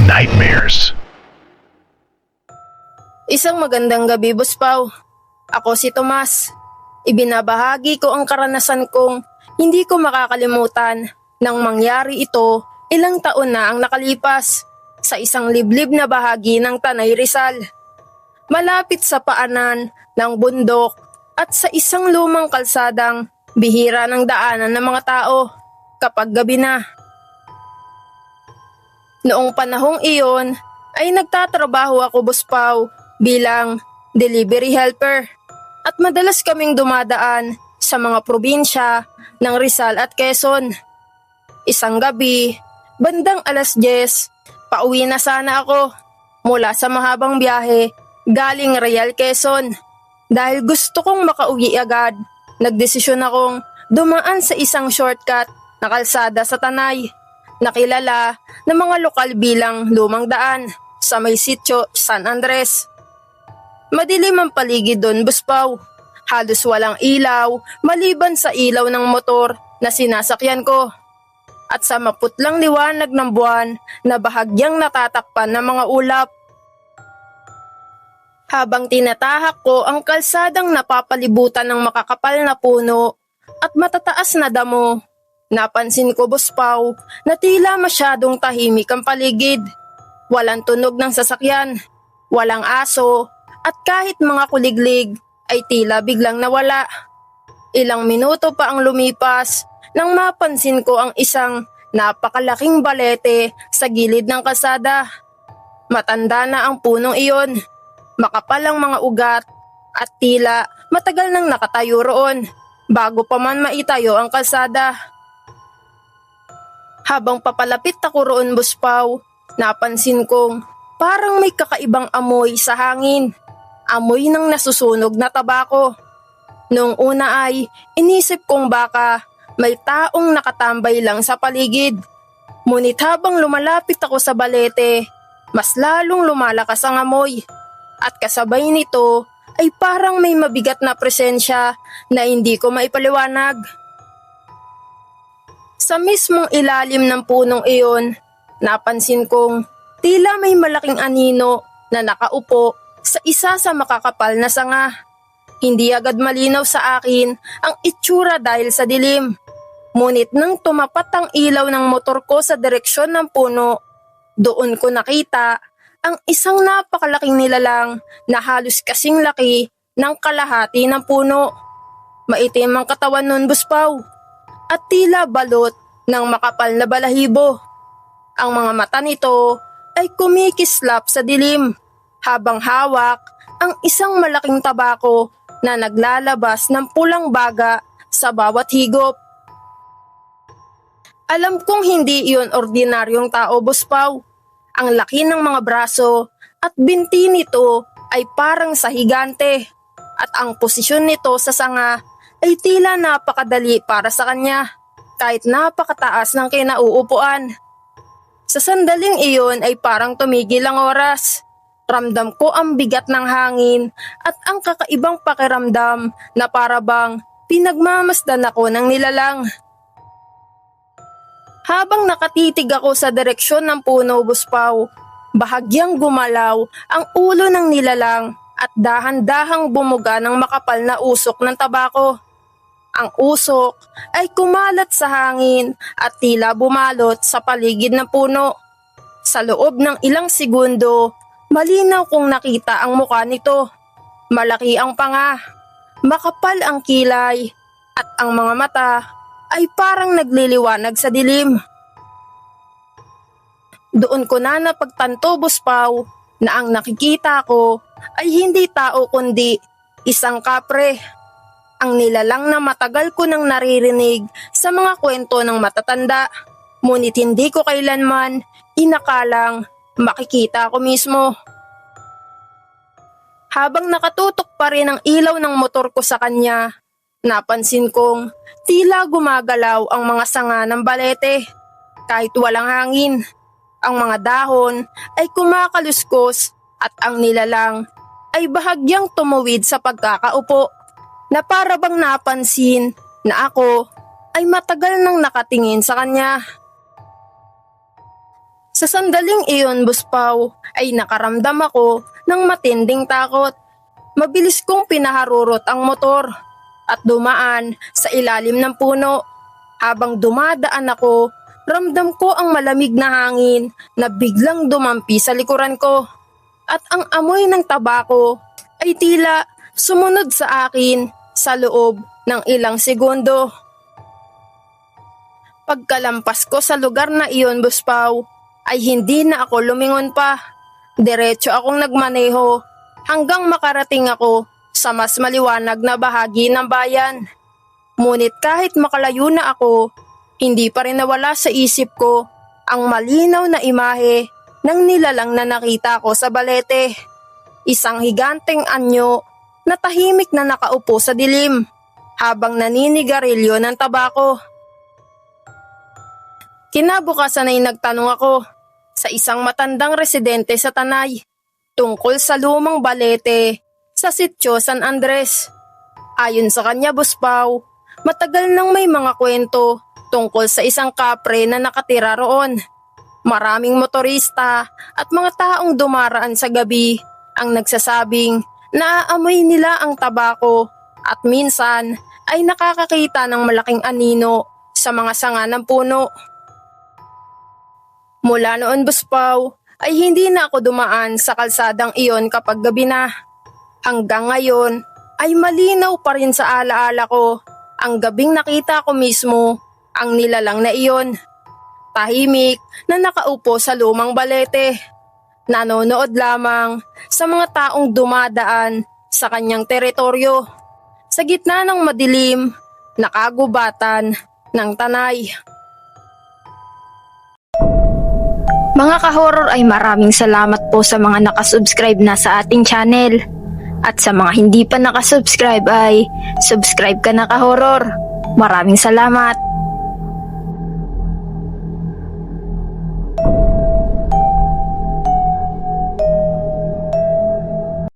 nightmares. Isang magandang gabi, Boss Pao. Ako si Tomas. Ibinabahagi ko ang karanasan kong hindi ko makakalimutan nang mangyari ito ilang taon na ang nakalipas sa isang liblib na bahagi ng Tanay Rizal. Malapit sa paanan ng bundok at sa isang lumang kalsadang bihira ng daanan ng mga tao kapag gabi na. Noong panahong iyon ay nagtatrabaho ako, Boss Pao, bilang delivery helper at madalas kaming dumadaan sa mga probinsya ng Rizal at Quezon. Isang gabi, bandang 10:00, pauwi na sana ako mula sa mahabang biyahe galing Real, Quezon. Dahil gusto kong makauwi agad, nagdesisyon akong dumaan sa isang shortcut na kalsada sa Tanay, nakilala ng mga lokal bilang Lumang Daan sa may sitio San Andres. Madilim ang paligid doon, Boss Pao. Halos walang ilaw maliban sa ilaw ng motor na sinasakyan ko. At sa maputlang liwanag ng buwan na bahagyang natatakpan ng mga ulap. Habang tinatahak ko ang kalsadang napapalibutan ng makakapal na puno at matataas na damo, napansin ko, Boss Pao, na tila masyadong tahimik ang paligid. Walang tunog ng sasakyan, walang aso, at kahit mga kuliglig ay tila biglang nawala. Ilang minuto pa ang lumipas nang mapansin ko ang isang napakalaking balete sa gilid ng kalsada. Matanda na ang punong iyon, makapal ang mga ugat at tila matagal nang nakatayo roon bago pa man maitayo ang kalsada. Habang papalapit ako roon, Boss Pao, napansin kong parang may kakaibang amoy sa hangin. Amoy ng nasusunog na tabako. Noong una ay inisip kong baka may taong nakatambay lang sa paligid. Ngunit habang lumalapit ako sa balete, mas lalong lumalakas ang amoy. At kasabay nito ay parang may mabigat na presensya na hindi ko maipaliwanag. Sa mismong ilalim ng punong iyon, napansin kong tila may malaking anino na nakaupo sa isa sa makakapal na sanga. Hindi agad malinaw sa akin ang itsura dahil sa dilim. Ngunit nang tumapat ang ilaw ng motor ko sa direksyon ng puno, doon ko nakita ang isang napakalaking nilalang na halos kasing laki ng kalahati ng puno. Maitim ang katawan nun, Boss Pao, at tila balot ng makapal na balahibo. Ang mga mata nito ay kumikislap sa dilim habang hawak ang isang malaking tabako na naglalabas ng pulang baga sa bawat higop. Alam kong hindi iyon ordinaryong tao, Boss Pao. Ang laki ng mga braso at binti nito ay parang sa higante at ang posisyon nito sa sanga ay tila napakadali para sa kanya kahit napakataas ng kinauupuan. Sa sandaling iyon ay parang tumigil ang oras. Ramdam ko ang bigat ng hangin at ang kakaibang pakiramdam na parabang pinagmamasdan ako ng nilalang. Habang nakatitig ako sa direksyon ng puno, Boss Pao, bahagyang gumalaw ang ulo ng nilalang at dahan-dahang bumuga ng makapal na usok ng tabako. Ang usok ay kumalat sa hangin at tila bumalot sa paligid ng puno. Sa loob ng ilang segundo, malinaw kong nakita ang mukha nito. Malaki ang panga, makapal ang kilay, at ang mga mata ay parang nagliliwanag sa dilim. Doon ko na napagtanto, Boss Pao, na ang nakikita ko ay hindi tao kundi isang kapre. Ang nilalang na matagal ko nang naririnig sa mga kwento ng matatanda, ngunit hindi ko kailanman inakalang makikita ko mismo. Habang nakatutok pa rin ang ilaw ng motor ko sa kanya, napansin kong tila gumagalaw ang mga sanga ng balete kahit walang hangin. Ang mga dahon ay kumakaluskos at ang nilalang ay bahagyang tumuwid sa pagkakaupo na para bang napansin na ako ay matagal nang nakatingin sa kanya. Sa sandaling iyon, Boss Pau, ay nakaramdam ako ng matinding takot. Mabilis kong pinaharurot ang motor at dumaan sa ilalim ng puno. Habang dumadaan ako, ramdam ko ang malamig na hangin na biglang dumampi sa likuran ko. At ang amoy ng tabako ay tila sumunod sa akin sa loob ng ilang segundo. Pagkalampas ko sa lugar na iyon, Boss Pau, ay hindi na ako lumingon pa. Diretso akong nagmaneho hanggang makarating ako sa mas maliwanag na bahagi ng bayan. Ngunit kahit makalayo na ako, hindi pa rin nawala sa isip ko ang malinaw na imahe ng nilalang na nakita ko sa balete. Isang higanteng anyo na tahimik na nakaupo sa dilim habang naninigarilyo ng tabako. Kinabukasan ay nagtanong ako sa isang matandang residente sa Tanay tungkol sa lumang balete sa Sitio San Andres. Ayon sa kanya, Boss Pau, matagal nang may mga kwento tungkol sa isang kapre na nakatira roon. Maraming motorista at mga taong dumaraan sa gabi ang nagsasabing naaamoy nila ang tabako at minsan ay nakakakita ng malaking anino sa mga sanga ng puno. Mula noon, Boss Pau, ay hindi na ako dumaan sa kalsadang iyon kapag gabi na. Hanggang ngayon ay malinaw pa rin sa alaala ko ang gabing nakita ko mismo ang nilalang na iyon. Tahimik na nakaupo sa lumang balete. Nanonood lamang sa mga taong dumadaan sa kanyang teritoryo. Sa gitna ng madilim, nakagubatan ng Tanay. Mga ka-horror ay maraming salamat po sa mga nakasubscribe na sa ating channel. At sa mga hindi pa nakasubscribe ay subscribe ka na, ka-horror. Maraming salamat.